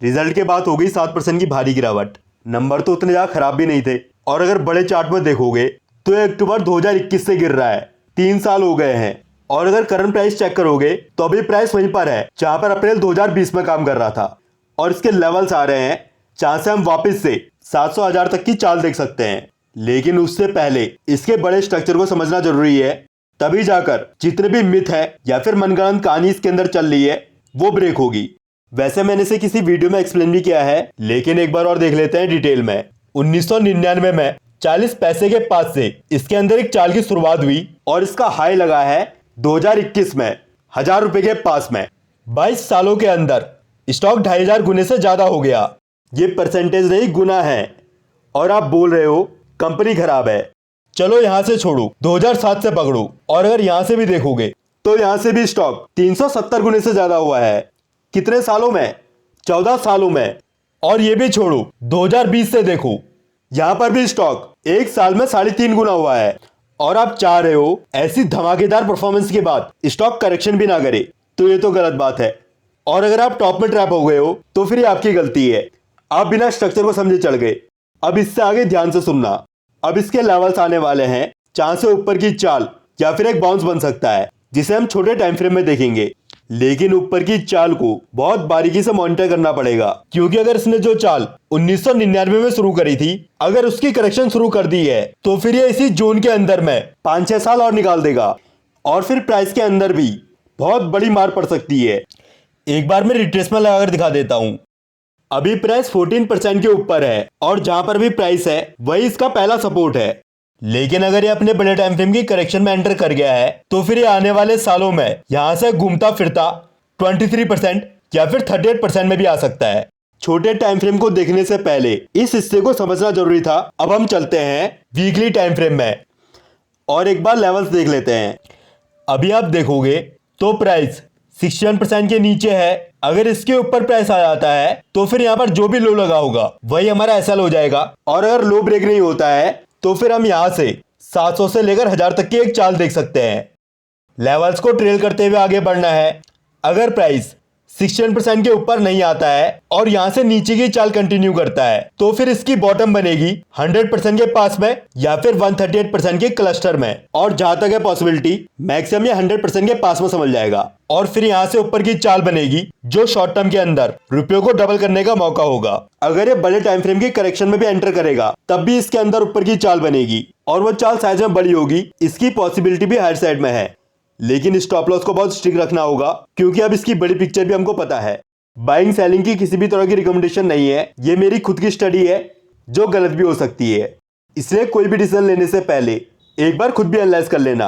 Result के बाद हो गई 7% की भारी गिरावट। नंबर तो उतने ज़्यादा खराब भी नहीं थे, और अगर बड़े चार्ट में देखोगे तो ये अक्टूबर 2021 से गिर रहा है, 3 साल हो गए हैं। और अगर करंट प्राइस चेक करोगे तो अभी प्राइस वहीं पर है जहां पर अप्रैल 2020 में काम कर रहा था, और इसके लेवल्स आ रहे हैं जहां से हम वापस से 700,000 तक की चाल देख सकते हैं। लेकिन उससे पहले इसके बड़े स्ट्रक्चर को समझना जरूरी है, तभी जाकर जितने भी मिथ है या फिर मनगढ़ंत कहानी इसके अंदर चल रही है वो ब्रेक होगी। वैसे मैंने इसे किसी वीडियो में एक्सप्लेन भी किया है, लेकिन एक बार और देख लेते हैं डिटेल में। 1999 में 40 पैसे के पास से इसके अंदर एक चाल की शुरुआत हुई और इसका हाई लगा है 2021 में 1000 रुपए के पास में। 22 सालों के अंदर स्टॉक 2500 गुने से ज्यादा हो गया। ये परसेंटेज नहीं, गुना है। और आप बोल रहे हो कंपनी खराब है। चलो यहां से छोड़ो, 2007 से पकड़ो, और अगर यहां से भी देखोगे तो यहां से भी स्टॉक 370 गुने से ज्यादा हुआ है। कितने सालों में? 14 सालों में। और ये भी छोड़ो, 2020 से देखो, यहां पर भी स्टॉक एक साल में 3.5 गुना हुआ है। और आप चाह रहे हो ऐसी धमाकेदार परफॉर्मेंस के बाद स्टॉक करेक्शन भी ना करे, तो ये तो गलत बात है। और अगर आप टॉप में ट्रैप हो गए हो तो फिर ये आपकी गलती है, आप बिना स्ट्रक्चर को समझे चढ़ गए। अब इससे आगे ध्यान से सुनना। अब इसके लेवल्स आने वाले हैं जहां से ऊपर की चाल या फिर एक बाउंस बन सकता है, जिसे हम छोटे टाइम फ्रेम में देखेंगे। लेकिन ऊपर की चाल को बहुत बारीकी से मॉनिटर करना पड़ेगा, क्योंकि अगर इसने जो चाल 1999 में शुरू करी थी, अगर उसकी करेक्शन शुरू कर दी है तो फिर ये इसी जोन के अंदर में 5-6 साल और निकाल देगा, और फिर प्राइस के अंदर भी बहुत बड़ी मार पड़ सकती है। एक बार मैं रिट्रेसमेंट लगाकर दिखा देता हूं। अभी प्राइस 14% के ऊपर है, और जहां पर भी प्राइस है वही इसका पहला सपोर्ट है। लेकिन अगर ये अपने बड़े टाइम फ्रेम की करेक्शन में एंटर कर गया है तो फिर ये आने वाले सालों में यहां से घूमता फिरता 23% या फिर 38% में भी आ सकता है। छोटे टाइम फ्रेम को देखने से पहले इस हिस्से को समझना जरूरी था। अब हम चलते हैं वीकली टाइम फ्रेम में और एक बार लेवल्स देख लेते हैं। अभी आप देखोगे तो प्राइस 61% के नीचे है। अगर इसके ऊपर प्राइस आ जाता है तो फिर यहाँ पर जो भी लो लगा होगा वही हमारा एसएल हो जाएगा, और अगर लो ब्रेक नहीं होता है तो फिर हम यहां से 700 से लेकर 1000 तक की एक चाल देख सकते हैं। लेवल्स को ट्रेल करते हुए आगे बढ़ना है। अगर प्राइस 61% के ऊपर नहीं आता है और यहां से नीचे की चाल कंटिन्यू करता है तो फिर इसकी बॉटम बनेगी 100% के पास में या फिर 138% के क्लस्टर में, और जहां तक है पॉसिबिलिटी मैक्सिमम ये 100% के पास में समझ जाएगा। और फिर यहां से ऊपर की चाल बनेगी जो शॉर्ट टर्म के अंदर रुपयों को डबल करने का मौका होगा। अगर ये बड़े टाइम फ्रेम की करेक्शन में भी एंटर करेगा तब भी इसके अंदर ऊपर की चाल बनेगी, और वो चाल साइज में बड़ी होगी। इसकी पॉसिबिलिटी भी हायर साइड में है, लेकिन स्टॉप लॉस को बहुत स्ट्रिक्ट रखना होगा, क्योंकि अब इसकी बड़ी पिक्चर भी हमको पता है। बाइंग सेलिंग की किसी भी तरह की रिकमेंडेशन नहीं है, ये मेरी खुद की स्टडी है जो गलत भी हो सकती है। इसलिए कोई भी डिसीजन लेने से पहले एक बार खुद भी एनालाइज कर लेना।